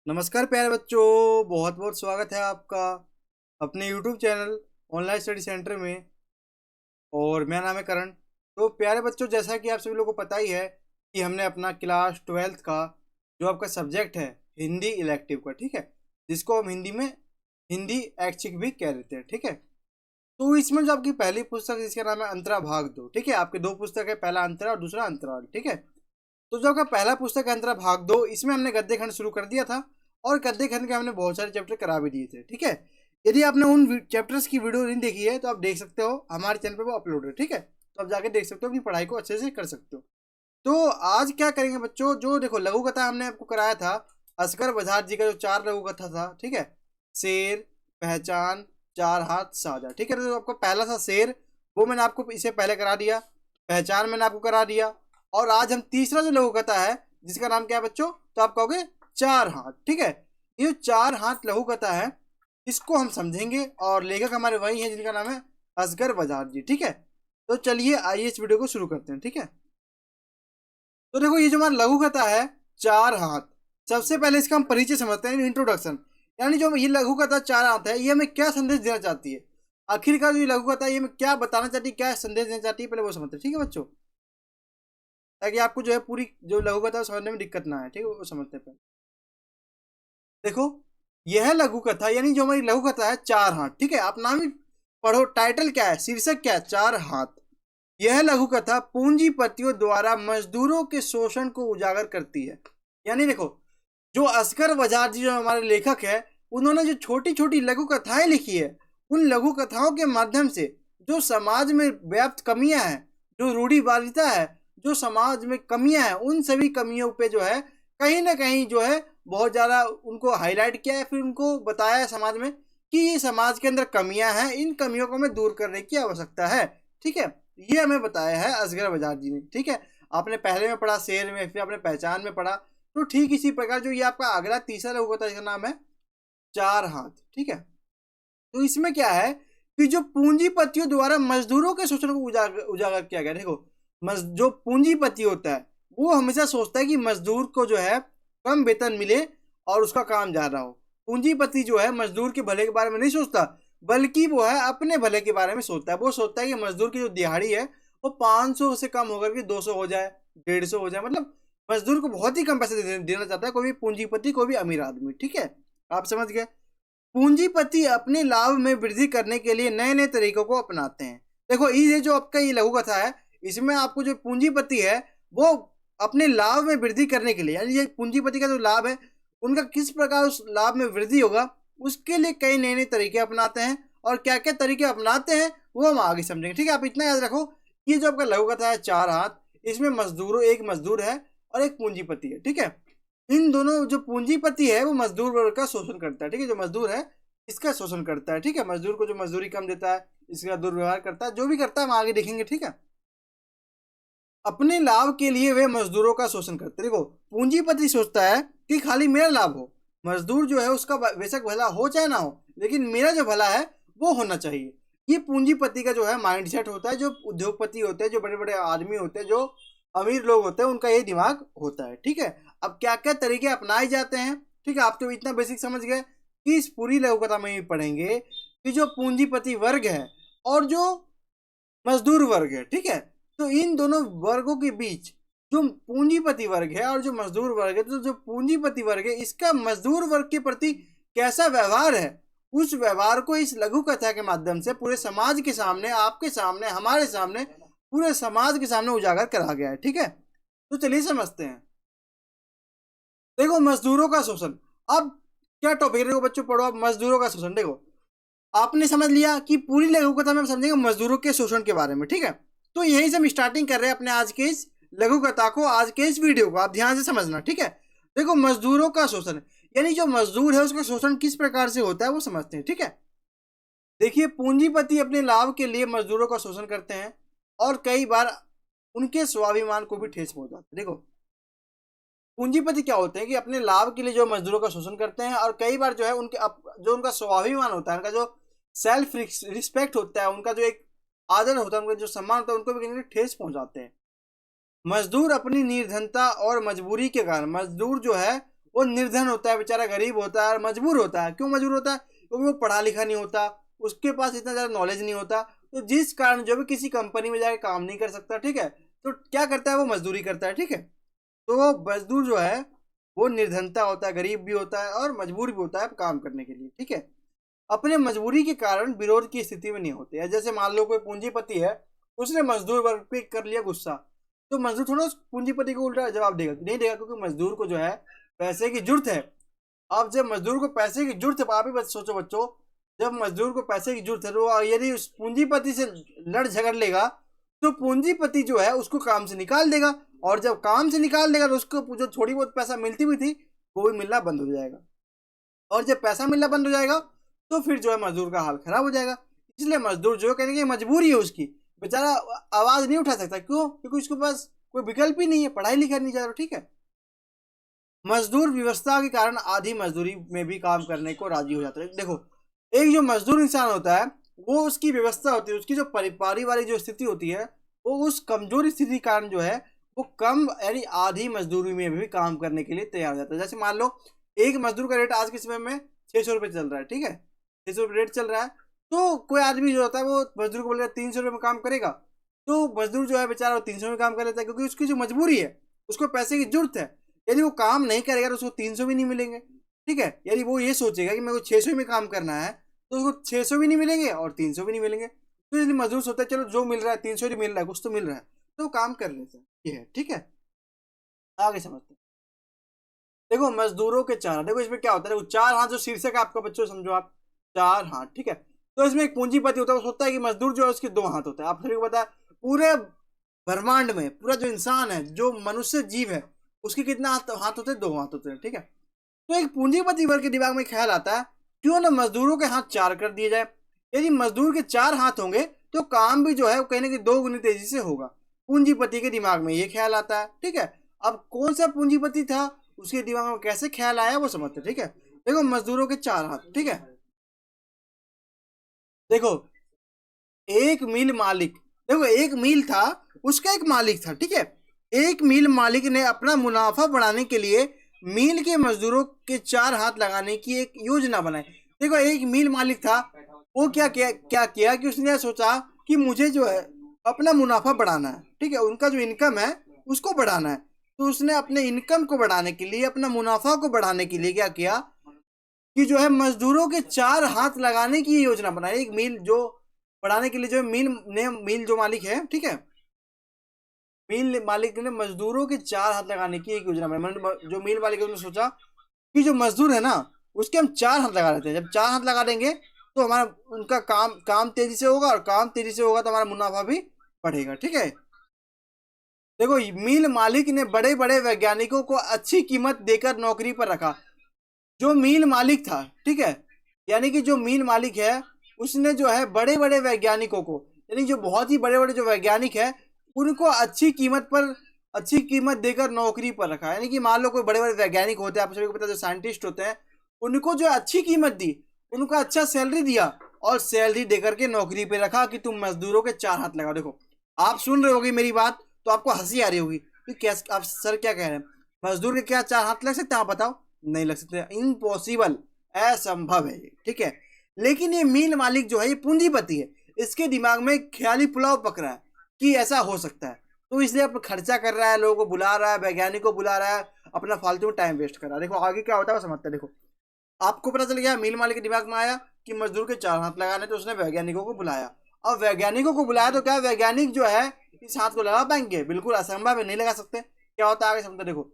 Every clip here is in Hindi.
नमस्कार प्यारे बच्चों, बहुत बहुत स्वागत है आपका अपने YouTube channel online study centre में। और मेरा नाम है करण। तो प्यारे बच्चों, जैसा कि आप सभी लोगों को पता ही है कि हमने अपना क्लास 12th का जो आपका सब्जेक्ट है हिंदी इलेक्टिव का, ठीक है, जिसको हम हिंदी में हिंदी ऐच्छिक भी कह देते हैं, ठीक है। तो इसमें जो आपकी पहली पुस्तक जिसका नाम है अंतरा भाग 2, ठीक है, आपके दो पुस्तक है, पहला अंतरा और दूसरा अंतराल, ठीक है। तो जो आपका पहला पुस्तक है अंतरा भाग 2, इसमें हमने गद्य खंड शुरू कर दिया था और गद्य खंड के हमने बहुत सारे चैप्टर करा भी दिए थे, ठीक है। यदि आपने उन चैप्टर्स की वीडियो नहीं देखी है तो आप देख सकते हो, हमारे चैनल पे वो अपलोड है, ठीक है। तो आप जाके देख सकते हो, अपनी पढ़ाई को अच्छे से कर सकते हो। तो आज क्या करेंगे बच्चों, जो देखो लघु कथा हमने आपको कराया था असगर बजाज जी का, जो 4 लघु कथा था, ठीक है। शेर, पहचान, चार हाथ, साझा, ठीक है। तो आपका पहला था शेर, वो मैंने आपको इसे पहले करा दिया। पहचान मैंने आपको करा दिया। और आज हम तीसरा जो लघु कथा है जिसका नाम क्या है बच्चों, तो आप कहोगे चार हाथ, ठीक है। ये चार हाथ लघु कथा है, इसको हम समझेंगे और लेखक हमारे वही हैं जिनका नाम है असगर बजाज जी, ठीक है। तो चलिए आइए इस वीडियो को शुरू करते हैं, ठीक है। तो देखो ये जो हमारा लघु कथा है चार हाथ, सबसे पहले इसका हम परिचय समझते हैं, इंट्रोडक्शन। यानी जो ये लघु कथा चार हाथ है, ये हमें क्या संदेश देना चाहती है, आखिरकार जो ये लघु कथा है ये हमें क्या बताना चाहती है, क्या संदेश देना चाहती है, पहले वो समझते हैं, ठीक है बच्चों, ताकि आपको जो है पूरी जो लघु कथा है समझने में दिक्कत ना आए, ठीक है, वो समझते हैं। देखो यह लघु कथा यानी जो हमारी लघु कथा है चार हाथ, ठीक है। आप नाम ही पढ़ो, टाइटल क्या है, शीर्षक क्या है, चार हाथ। यह लघु कथा पूंजीपतियों द्वारा मजदूरों के शोषण को उजागर करती है। यानी देखो, जो असगर बजाज जी जो हमारे लेखक है, उन्होंने जो छोटी छोटी लघु कथाएं लिखी है, उन लघु कथाओं के माध्यम से जो समाज में व्याप्त कमियां हैं, जो रूढ़िवादिता है, जो समाज में कमियां हैं, उन सभी कमियों पे जो है कहीं ना कहीं जो है बहुत ज़्यादा उनको हाईलाइट किया है, फिर उनको बताया है समाज में कि ये समाज के अंदर कमियां हैं, इन कमियों को हमें दूर करने की आवश्यकता है, ठीक है। ये हमें बताया है असगर बजाज जी ने, ठीक है। आपने पहले में पढ़ा शेर में, फिर आपने पहचान में पढ़ा। तो ठीक इसी प्रकार जो ये आपका अगला तीसरा लघु कथा, इसका नाम है चार हाथ, ठीक है। तो इसमें क्या है कि जो पूंजीपतियों द्वारा मजदूरों के शोषण को उजागर उजागर किया गया। देखो, जो पूंजीपति होता है वो हमेशा सोचता है कि मजदूर को जो है कम वेतन मिले और उसका काम ज्यादा हो। पूंजीपति जो है मजदूर के भले के बारे में नहीं सोचता, बल्कि वो है अपने भले के बारे में सोचता है। वो सोचता है कि मजदूर की जो दिहाड़ी है वो 500 से कम होकर के 200 हो जाए, 150 हो जाए, मतलब मजदूर को बहुत ही कम पैसे देना चाहता है कोई भी पूंजीपति, कोई भी अमीर आदमी, ठीक है। आप समझ गए। पूंजीपति अपने लाभ में वृद्धि करने के लिए नए नए तरीकों को अपनाते हैं। देखो ये जो आपका ये लघु कथा है, इसमें आपको जो पूंजीपति है वो अपने लाभ में वृद्धि करने के लिए, यानी ये पूंजीपति का जो लाभ है उनका किस प्रकार उस लाभ में वृद्धि होगा, उसके लिए कई नए नए तरीके अपनाते हैं। और क्या क्या तरीके अपनाते हैं वो हम आगे समझेंगे, ठीक है। आप इतना याद रखो कि ये जो आपका लघु कथा है चार हाथ, इसमें मजदूरों, एक मजदूर है और एक पूंजीपति है, ठीक है। इन दोनों, जो पूंजीपति है वो मजदूर वर्ग का शोषण करता है, ठीक है। जो मजदूर है इसका शोषण करता है, ठीक है। मजदूर को जो मजदूरी कम देता है, इसका दुर्व्यवहार करता है, जो भी करता है हम आगे देखेंगे, ठीक है। अपने लाभ के लिए वे मजदूरों का शोषण करते हैं। देखो, पूंजीपति सोचता है कि खाली मेरा लाभ हो, मजदूर जो है उसका बेशक भला हो चाहे ना हो, लेकिन मेरा जो भला है वो होना चाहिए। ये पूंजीपति का जो है माइंडसेट होता है। जो उद्योगपति होते हैं, जो बड़े बड़े आदमी होते हैं, जो अमीर लोग होते हैं, उनका ये दिमाग होता है, ठीक है। अब क्या क्या तरीके अपनाए जाते हैं, ठीक है। आप तो इतना बेसिक समझ गए कि इस पूरी लघु कथा में ही पढ़ेंगे कि जो पूंजीपति वर्ग है और जो मजदूर वर्ग है, ठीक है। तो इन दोनों वर्गों के बीच जो पूंजीपति वर्ग है और जो मजदूर वर्ग है, तो जो पूंजीपति वर्ग है इसका मजदूर वर्ग के प्रति कैसा व्यवहार है, उस व्यवहार को इस लघु कथा के माध्यम से पूरे समाज के सामने, आपके सामने, हमारे सामने, पूरे समाज के सामने उजागर करा गया है, ठीक है। तो चलिए समझते हैं। देखो, मजदूरों का शोषण। अब क्या टॉपिक है, देखो बच्चों पढ़ो अब, मजदूरों का शोषण। देखो, आपने समझ लिया कि पूरी लघु कथा में हम समझेंगे मजदूरों के शोषण के बारे में, ठीक है। तो यहीं से हम स्टार्टिंग कर रहे हैं अपने आज के इस लघु कथा को, आज के इस वीडियो को आप ध्यान से समझना, ठीक है। देखो, मजदूरों का शोषण यानी जो मजदूर है उसका शोषण किस प्रकार से होता है वो समझते हैं, ठीक है। देखिए, पूंजीपति अपने लाभ के लिए मजदूरों का शोषण करते हैं और कई बार उनके स्वाभिमान को भी ठेस पहुंचाते हैं। देखो, पूंजीपति क्या होते हैं कि अपने लाभ के लिए जो मजदूरों का शोषण करते हैं और कई बार जो है उनके जो उनका स्वाभिमान होता है, उनका जो सेल्फ रिस्पेक्ट होता है, उनका जो एक आदर होता है, उनका जो सम्मान होता है, उनको भी कहीं ना कहीं ठेस पहुंचाते हैं। मजदूर अपनी निर्धनता और मजबूरी के कारण, मजदूर जो है वो निर्धन होता है, बेचारा गरीब होता है और मजबूर होता है। क्यों मजबूर होता है? क्योंकि वो पढ़ा लिखा नहीं होता, उसके पास इतना ज़्यादा नॉलेज नहीं होता, तो जिस कारण जो भी किसी कंपनी में जाकर काम नहीं कर सकता, ठीक है, तो क्या करता है, वो मजदूरी करता है। ठीक है, तो वो मजदूर जो है वो निर्धनता होता है, गरीब भी होता है और मजबूर भी होता है काम करने के लिए। ठीक है, अपने मजबूरी के कारण विरोध की स्थिति में नहीं होते हैं। जैसे मान लो कोई पूंजीपति है, उसने मजदूर वर्ग पे कर लिया गुस्सा, तो मजदूर थोड़ा उस पूंजीपति को उल्टा जवाब देगा? नहीं देगा, क्योंकि मजदूर को जो है पैसे की जरूरत है। अब जब मजदूर को पैसे की जरूरत है, आप ही सोचो बच्चों, जब मजदूर को पैसे की जरूरत है तो यदि उस पूंजीपति से लड़ झगड़ लेगा तो पूंजीपति जो है उसको काम से निकाल देगा, और जब काम से निकाल देगा तो उसको जो थोड़ी बहुत पैसा मिलती हुई थी वो भी मिलना बंद हो जाएगा, और जब पैसा मिलना बंद हो जाएगा तो फिर जो है मजदूर का हाल खराब हो जाएगा। इसलिए मजदूर जो है कहने की मजबूरी है उसकी, बेचारा आवाज नहीं उठा सकता। क्यों? क्योंकि उसके पास कोई विकल्प ही नहीं है, पढ़ाई लिखाई नहीं जा रहा। ठीक है, मजदूर व्यवस्था के कारण आधी मजदूरी में भी काम करने को राजी हो जाता है। देखो, एक जो मजदूर इंसान होता है वो उसकी व्यवस्था होती है, उसकी जो पारिवारिक जो स्थिति होती है वो उस कमजोर स्थिति के कारण जो है वो कम यानी आधी मजदूरी में भी काम करने के लिए तैयार हो जाता है। जैसे मान लो एक मजदूर का रेट आज के समय में 600 रुपये चल रहा है। ठीक है, 600 रुपये रेट चल रहा है, तो कोई आदमी जो होता है वो मजदूर को बोलेगा 300 रुपये में काम करेगा, तो मजदूर जो है बेचारा वो 300 में काम कर लेता है, क्योंकि उसकी जो मजबूरी है, उसको पैसे की जरूरत है। यदि वो काम नहीं करेगा तो उसको 300 भी नहीं मिलेंगे। ठीक है, यदि वो ये सोचेगा कि मेरे को 600 में काम करना है तो उसको 600 भी नहीं मिलेंगे और 300 भी नहीं मिलेंगे, तो इसलिए मजदूर सोचता है चलो जो मिल रहा है 300 ही मिल रहा है, कुछ तो मिल रहा है, तो काम कर लेते हैं। ये है। ठीक है, आगे समझते हैं। देखो मजदूरों के चार, देखो इसमें क्या होता है, देखो चार हाथ जो शीर्षक है आपका बच्चों समझो आप, चार हाथ। ठीक है, तो इसमें एक पूंजीपति होता है, वो सोचता है कि मजदूर जो है उसके 2 हाथ होते हैं। आप सभी को पता है पूरे ब्रह्मांड में पूरा जो इंसान है, जो मनुष्य जीव है, उसके कितना हाथ होते हैं? 2 हाथ होते हैं। ठीक है, तो एक पूंजीपति वर्ग के दिमाग में ख्याल आता है क्यों ना मजदूरों के हाथ 4 कर दिए जाए। यदि मजदूर के 4 हाथ होंगे तो काम भी जो है वो कहने की 2 गुनी तेजी से होगा। पूंजीपति के दिमाग में ये ख्याल आता है। ठीक है, अब कौन सा पूंजीपति था, उसके दिमाग में कैसे ख्याल आया वो समझते। ठीक है, देखो मजदूरों के 4 हाथ। ठीक है, देखो एक मिल मालिक, देखो एक मिल था, उसका एक मालिक था। ठीक है, एक मिल मालिक ने अपना मुनाफा बढ़ाने के लिए मिल के मजदूरों के 4 हाथ लगाने की एक योजना बनाई। देखो एक मिल मालिक था, वो क्या किया कि उसने सोचा कि मुझे जो है अपना मुनाफा बढ़ाना है। ठीक है, उनका जो इनकम है उसको बढ़ाना है, तो उसने अपने इनकम को बढ़ाने के लिए, अपना मुनाफा को बढ़ाने के लिए क्या किया कि जो है मजदूरों के 4 हाथ लगाने की योजना बनाई। एक मिल जो बढ़ाने के लिए जो है मिल जो मालिक है, ठीक है, मिल मालिक ने मजदूरों के 4 हाथ लगाने की एक योजना बनाई। मतलब जो मिल मालिक है उसने सोचा कि जो मजदूर है ना उसके हम 4 हाथ लगा लेते हैं। जब 4 हाथ लगा देंगे तो हमारा उनका काम तेजी से होगा, और काम तेजी से होगा तो हमारा मुनाफा भी बढ़ेगा। ठीक है, देखो मिल मालिक ने बड़े बड़े वैज्ञानिकों को अच्छी कीमत देकर नौकरी पर रखा। जो मिल मालिक था, ठीक है, यानी कि जो मिल मालिक है उसने जो है बड़े बड़े वैज्ञानिकों को, यानी जो बहुत ही बड़े बड़े जो वैज्ञानिक है उनको अच्छी कीमत देकर नौकरी पर रखा। यानी कि मान लो कोई बड़े बड़े वैज्ञानिक होते हैं, आप सभी को पता है, जो साइंटिस्ट होते हैं, उनको जो अच्छी कीमत दी, उनको अच्छा सैलरी दिया, और सैलरी देकर के नौकरी पे रखा कि तुम मजदूरों के 4 हाथ लगाओ। देखो आप सुन रहे होगे मेरी बात तो आपको हंसी आ रही होगी कि कैसे, आप सर क्या कह रहे हैं, मजदूर के क्या 4 हाथ लग सकते हैं? आप बताओ। नहीं लग सकते, इम्पॉसिबल, असंभव है ये। ठीक है, लेकिन ये मिल मालिक जो है ये पूंजीपति है, इसके दिमाग में ख्याली पुलाव पक रहा है कि ऐसा हो सकता है, तो इसलिए अपना खर्चा कर रहा है, लोगों को बुला रहा है, वैज्ञानिक को बुला रहा है, अपना फालतू में टाइम वेस्ट कर रहा है। देखो आगे क्या होता है वो समझते हैं। देखो आपको पता चल गया, मिल मालिक के दिमाग में आया कि मजदूर के 4 हाथ लगाने, तो उसने वैज्ञानिकों को बुलाया। अब वैज्ञानिकों को बुलाया तो क्या वैज्ञानिक जो है इस हाथ को लगा पाएंगे? बिल्कुल असंभव है, नहीं लगा सकते। क्या होता है आगे समझते। देखो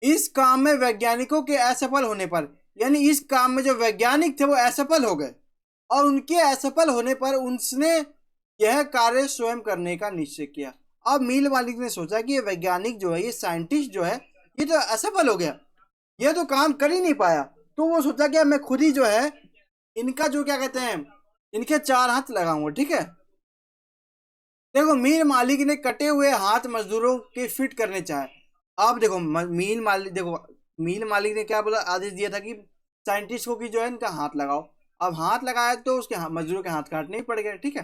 इस काम में वैज्ञानिकों के असफल होने पर, यानी इस काम में जो वैज्ञानिक थे वो असफल हो गए, और उनके असफल होने पर उसने यह कार्य स्वयं करने का निश्चय किया। अब मिल मालिक ने सोचा कि ये वैज्ञानिक जो है, ये साइंटिस्ट जो है, ये तो असफल हो गया, ये तो काम कर ही नहीं पाया, तो वो सोचा कि मैं खुद ही जो है इनका जो क्या कहते हैं, इनके 4 हाथ लगाऊंगा। ठीक है, देखो मील मालिक ने कटे हुए हाथ मजदूरों के फिट करने चाहे। अब देखो मील मालिक ने क्या बोला, आदेश दिया था कि साइंटिस्ट को कि जो है इनका हाथ लगाओ। अब हाथ लगाया तो उसके मजदूरों के हाथ काटने ही पड़ गए। ठीक है,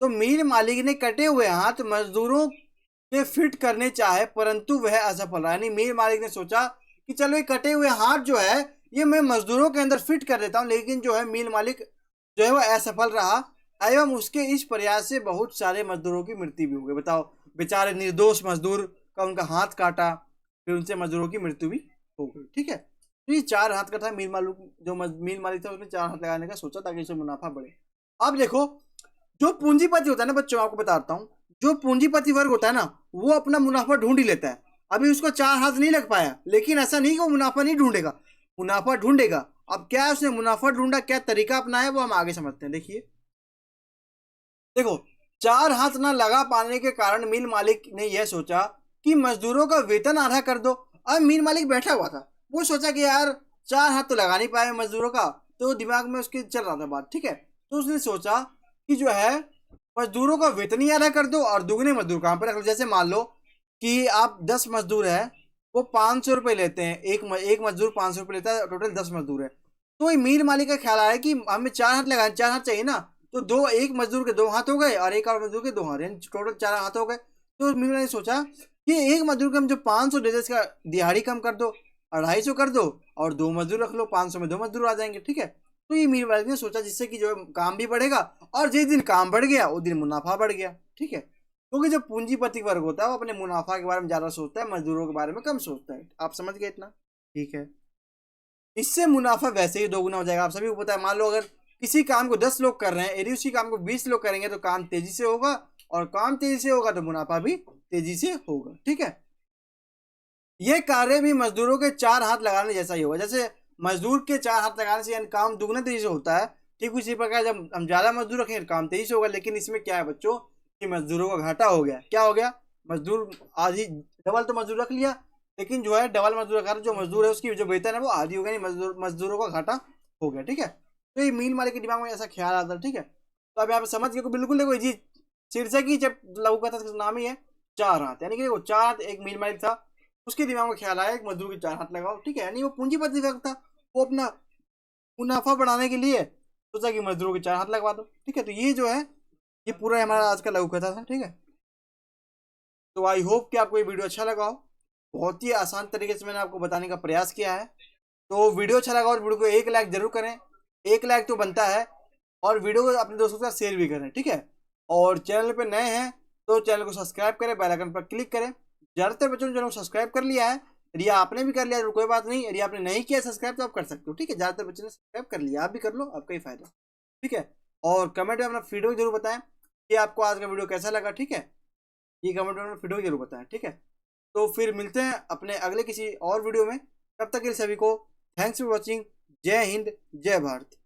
तो मील मालिक ने कटे हुए हाथ मजदूरों के फिट करने चाहे, परंतु वह असफल रहा। यानी मील मालिक ने सोचा कि चलो ये कटे हुए हाथ जो है ये मैं मजदूरों के अंदर फिट कर देता हूँ, लेकिन जो है मिल मालिक जो है वो असफल रहा एवं उसके इस प्रयास से बहुत सारे मजदूरों की मृत्यु भी हो गई। बताओ, बेचारे निर्दोष मजदूर का उनका हाथ काटा, फिर उनसे मजदूरों की मृत्यु भी हो गई। ठीक है, तो ये 4 हाथ का था मिल मालिक, जो मिल मालिक था उसने 4 हाथ लगाने का सोचा ताकि इससे मुनाफा बढ़े। अब देखो, जो पूंजीपति होता है ना बच्चों, आपको बताता हूँ, जो पूंजीपति वर्ग होता है ना वो अपना मुनाफा ढूंढ ही लेता है। अभी उसको 4 हाथ नहीं लग पाया, लेकिन ऐसा नहीं कि वो मुनाफा नहीं ढूंढेगा, मुनाफा ढूंढेगा। अब क्या है, उसने मुनाफा ढूंढा, क्या तरीका अपनाया वो हम आगे समझते हैं। देखिए, देखो, 4 हाथ ना लगा पाने के कारण मिल मालिक ने यह सोचा कि मजदूरों का वेतन आधा कर दो। अब मिल मालिक बैठा हुआ था, वो सोचा कि यार 4 हाथ तो लगा नहीं पाए मजदूरों का, तो दिमाग में उसके चल रहा था बात। ठीक है, तो उसने सोचा कि जो है मजदूरों का वेतन ही आधा कर दो और दुगने मजदूर काम पर रख लो। जैसे मान लो कि आप 10 मजदूर है, वो 500 रुपये लेते हैं, एक मजदूर 500 रुपये लेता है, टोटल 10 मजदूर है। तो ये मील मालिक का ख्याल आया कि हमें 4 हाथ लगाए, 4 हाथ चाहिए ना, तो दो, एक मजदूर के 2 हाथ हो गए और एक और मजदूर के 2 हाथ, यानी टोटल 4 हाथ हो गए। तो मील ने सोचा कि एक मजदूर को हम जो 500 देते इसका दिहाड़ी कम कर दो, 250 कर दो, और 2 मजदूर रख लो, 500 में 2 मजदूर आ जाएंगे। ठीक है, तो ये मील मालिक ने सोचा जिससे कि जो है काम भी बढ़ेगा, और जिस दिन काम बढ़ गया उस दिन मुनाफा बढ़ गया। ठीक है, क्योंकि जो पूंजीपति वर्ग होता है वो अपने मुनाफा के बारे में ज्यादा सोचता है, मजदूरों के बारे में कम सोचता है। आप समझ गए इतना? ठीक है, इससे मुनाफा वैसे ही दोगुना हो जाएगा। आप सभी को पता है, मान लो अगर किसी काम को 10 लोग कर रहे हैं, यदि उसी काम को 20 लोग करेंगे तो काम तेजी से होगा, और काम तेजी से होगा तो मुनाफा भी तेजी से होगा। ठीक है, यह कार्य भी मजदूरों के 4 हाथ लगाने जैसा ही होगा। जैसे मजदूर के 4 हाथ लगाने से यानी काम दुगना तेजी से होता है, ठीक उसी प्रकार जब हम ज्यादा मजदूर रखेंगे काम तेजी से होगा। लेकिन इसमें क्या है बच्चों, कि मजदूरों का घाटा हो गया। क्या हो गया, मजदूर आधी, डबल तो मजदूर रख लिया, लेकिन जो है डबल मजदूर रखा, जो मजदूर है उसकी जो वेतन है वो आधी हो गया, नहीं मजदूरों का घाटा हो गया। ठीक है, तो ये मीन मालिक के दिमाग में ऐसा ख्याल आता है। ठीक है, तो अब यहाँ पे समझ गए, बिल्कुल देखो जी, शीर्षक ही जब लघु कथा का नाम ही है 4 हाथ, यानी कि देखो 4 हाथ एक मीन मालिक था, उसके दिमाग में ख्याल आया एक मजदूर के 4 हाथ लगाओ। ठीक है, यानी वो पूंजीपति वर्ग था, वो अपना मुनाफा बढ़ाने के लिए सोचा कि मजदूरों के 4 हाथ लगवा दो। ठीक है, तो ये जो है ये पूरा हमारा आज का लघु कथा था। ठीक है, तो आई होप कि आपको ये वीडियो अच्छा लगा हो। बहुत ही आसान तरीके से मैंने आपको बताने का प्रयास किया है। तो वीडियो अच्छा लगा और वीडियो को 1 लाइक जरूर करें, 1 लाइक तो बनता है, और वीडियो को अपने दोस्तों के साथ शेयर भी करें। ठीक है, और चैनल पे नए हैं तो चैनल को सब्सक्राइब करें, बेल आइकन पर क्लिक करें। ज़्यादातर बच्चों ने चैनल को सब्सक्राइब कर लिया है, यदि आपने भी कर लिया तो कोई बात नहीं, यदि आपने नहीं किया सब्सक्राइब तो आप कर सकते हो। ठीक है, ज़्यादातर बच्चों ने सब्सक्राइब कर लिया, आप भी कर लो, आपका ही फायदा। ठीक है, और कमेंट में अपना फीडबैक जरूर बताएं कि आपको आज का वीडियो कैसा लगा। ठीक है, ये कमेंट में फीडबैक जरूर बताएं। ठीक है, तो फिर मिलते हैं अपने अगले किसी और वीडियो में, तब तक के लिए सभी को थैंक्स फॉर वॉचिंग। जय हिंद, जय भारत।